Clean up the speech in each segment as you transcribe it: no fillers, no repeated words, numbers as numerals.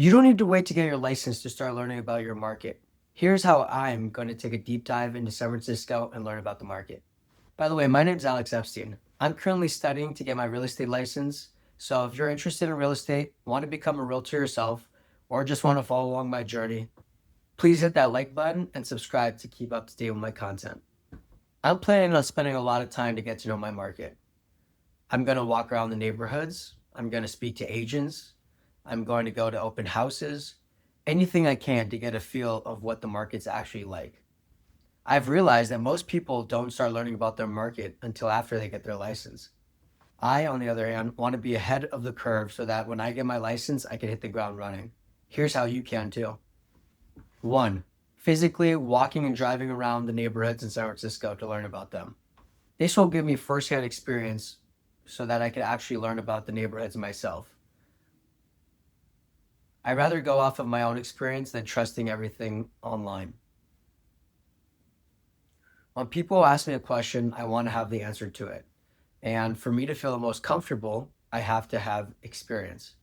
You don't need to wait to get your license to start learning about your market. Here's how I'm going to take a deep dive into San Francisco and learn about the market. By the way, my name's Alex Epstein. I'm currently studying to get my real estate license. So if you're interested in real estate, want to become a realtor yourself, or just want to follow along my journey, please hit that like button and subscribe to keep up to date with my content. I'm planning on spending a lot of time to get to know my market. I'm going to walk around the neighborhoods. I'm going to speak to agents. I'm going to go to open houses, anything I can to get a feel of what the market's actually like. I've realized that most people don't start learning about their market until after they get their license. I, on the other hand, want to be ahead of the curve so that when I get my license, I can hit the ground running. Here's how you can too. One, physically walking and driving around the neighborhoods in San Francisco to learn about them. This will give me firsthand experience so that I can actually learn about the neighborhoods myself. I'd rather go off of my own experience than trusting everything online. When people ask me a question, I want to have the answer to it. And for me to feel the most comfortable, I have to have experience.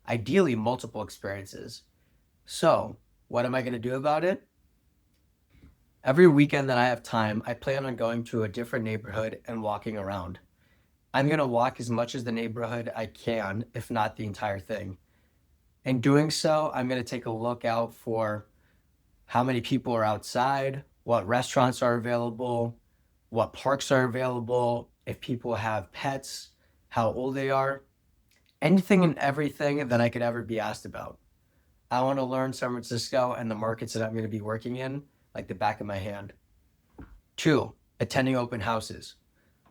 Ideally, multiple experiences. So, what am I going to do about it? Every weekend that I have time, I plan on going to a different neighborhood and walking around. I'm going to walk as much as the neighborhood I can, if not the entire thing. In doing so, I'm going to take a look out for how many people are outside, what restaurants are available, what parks are available, if people have pets, how old they are, anything and everything that I could ever be asked about. I want to learn San Francisco and the markets that I'm going to be working in like the back of my hand. Two, attending open houses.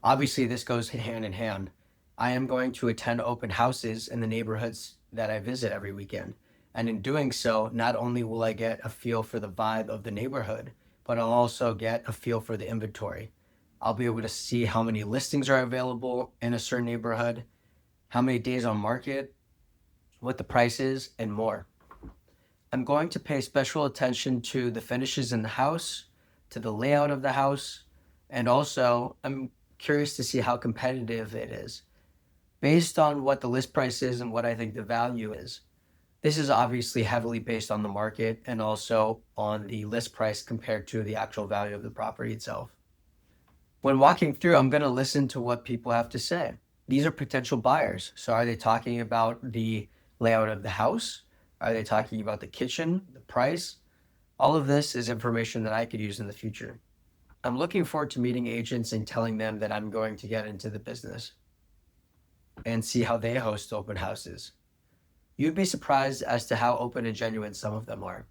Obviously, this goes hand in hand. I am going to attend open houses in the neighborhoods that I visit every weekend. And in doing so, not only will I get a feel for the vibe of the neighborhood, but I'll also get a feel for the inventory. I'll be able to see how many listings are available in a certain neighborhood, how many days on market, what the price is, and more. I'm going to pay special attention to the finishes in the house, to the layout of the house, and also I'm curious to see how competitive it is based on what the list price is and what I think the value is. This is obviously heavily based on the market and also on the list price compared to the actual value of the property itself. When walking through, I'm going to listen to what people have to say. These are potential buyers. So are they talking about the layout of the house? Are they talking about the kitchen, the price? All of this is information that I could use in the future. I'm looking forward to meeting agents and telling them that I'm going to get into the business and see how they host open houses. You'd be surprised as to how open and genuine some of them are.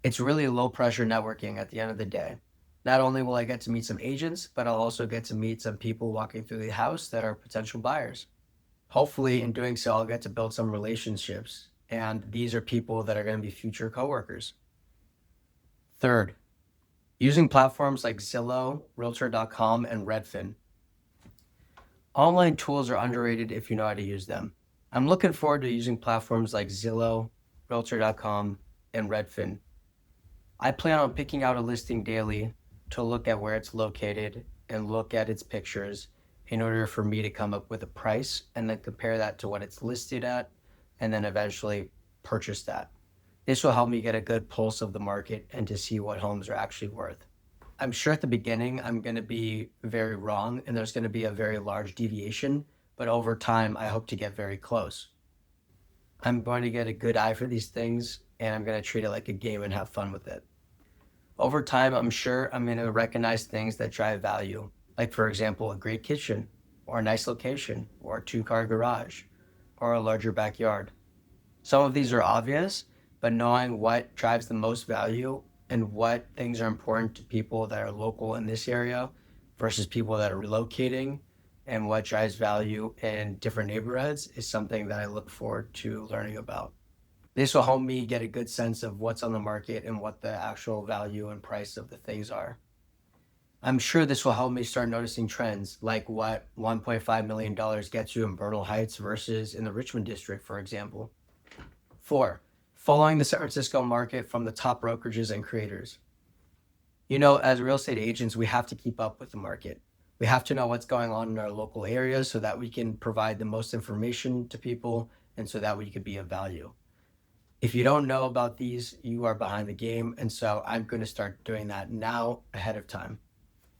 It's really low pressure networking at the end of the day. Not only will I get to meet some agents, but I'll also get to meet some people walking through the house that are potential buyers. Hopefully, in doing so, I'll get to build some relationships, and these are people that are going to be future coworkers. Third, using platforms like Zillow, Realtor.com, and Redfin. Online tools are underrated if you know how to use them. I'm looking forward to using platforms like Zillow, Realtor.com, and Redfin. I plan on picking out a listing daily to look at where it's located and look at its pictures in order for me to come up with a price and then compare that to what it's listed at and then eventually purchase that. This will help me get a good pulse of the market and to see what homes are actually worth. I'm sure at the beginning I'm going to be very wrong and there's going to be a very large deviation, but over time I hope to get very close. I'm going to get a good eye for these things and I'm going to treat it like a game and have fun with it. Over time, I'm sure I'm going to recognize things that drive value, like, for example, a great kitchen, or a nice location, or a two-car garage, or a larger backyard. Some of these are obvious, but knowing what drives the most value and what things are important to people that are local in this area versus people that are relocating and what drives value in different neighborhoods is something that I look forward to learning about. This will help me get a good sense of what's on the market and what the actual value and price of the things are. I'm sure this will help me start noticing trends like what $1.5 million gets you in Bernal Heights versus in the Richmond district, for example. Four, following the San Francisco market from the top brokerages and creators. You know, as real estate agents, we have to keep up with the market. We have to know what's going on in our local areas so that we can provide the most information to people And so that way you could be of value. If you don't know about these, you are behind the game. And so I'm going to start doing that now ahead of time.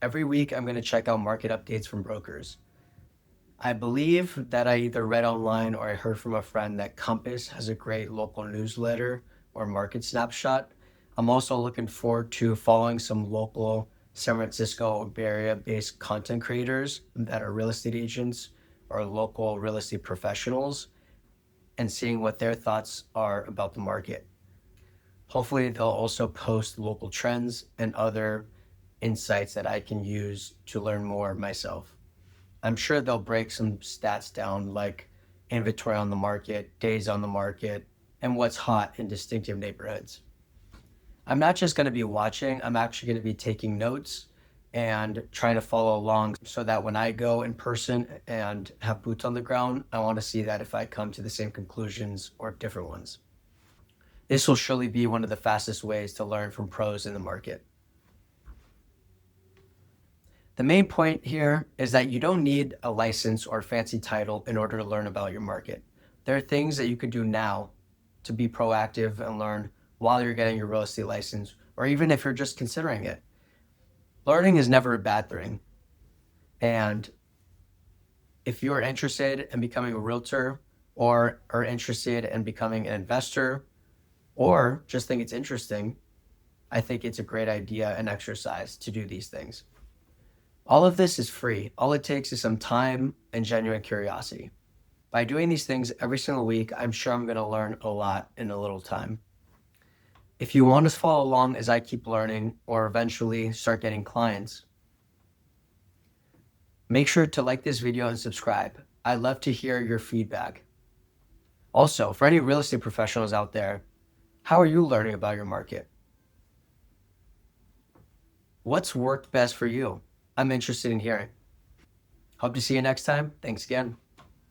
Every week, I'm going to check out market updates from brokers. I believe that I either read online or I heard from a friend that Compass has a great local newsletter or market snapshot. I'm also looking forward to following some local San Francisco Bay Area based content creators that are real estate agents or local real estate professionals and seeing what their thoughts are about the market. Hopefully, they'll also post local trends and other insights that I can use to learn more myself. I'm sure they'll break some stats down like inventory on the market, days on the market, and what's hot in distinctive neighborhoods. I'm not just going to be watching, I'm actually going to be taking notes and trying to follow along so that when I go in person and have boots on the ground, I want to see that if I come to the same conclusions or different ones. This will surely be one of the fastest ways to learn from pros in the market. The main point here is that you don't need a license or fancy title in order to learn about your market. There are things that you could do now to be proactive and learn while you're getting your real estate license, or even if you're just considering it. Learning is never a bad thing. And if you're interested in becoming a realtor or are interested in becoming an investor or just think it's interesting, I think it's a great idea and exercise to do these things. All of this is free. All it takes is some time and genuine curiosity. By doing these things every single week, I'm sure I'm going to learn a lot in a little time. If you want to follow along as I keep learning or eventually start getting clients, make sure to like this video and subscribe. I'd love to hear your feedback. Also, for any real estate professionals out there, how are you learning about your market? What's worked best for you? I'm interested in hearing. Hope to see you next time. Thanks again.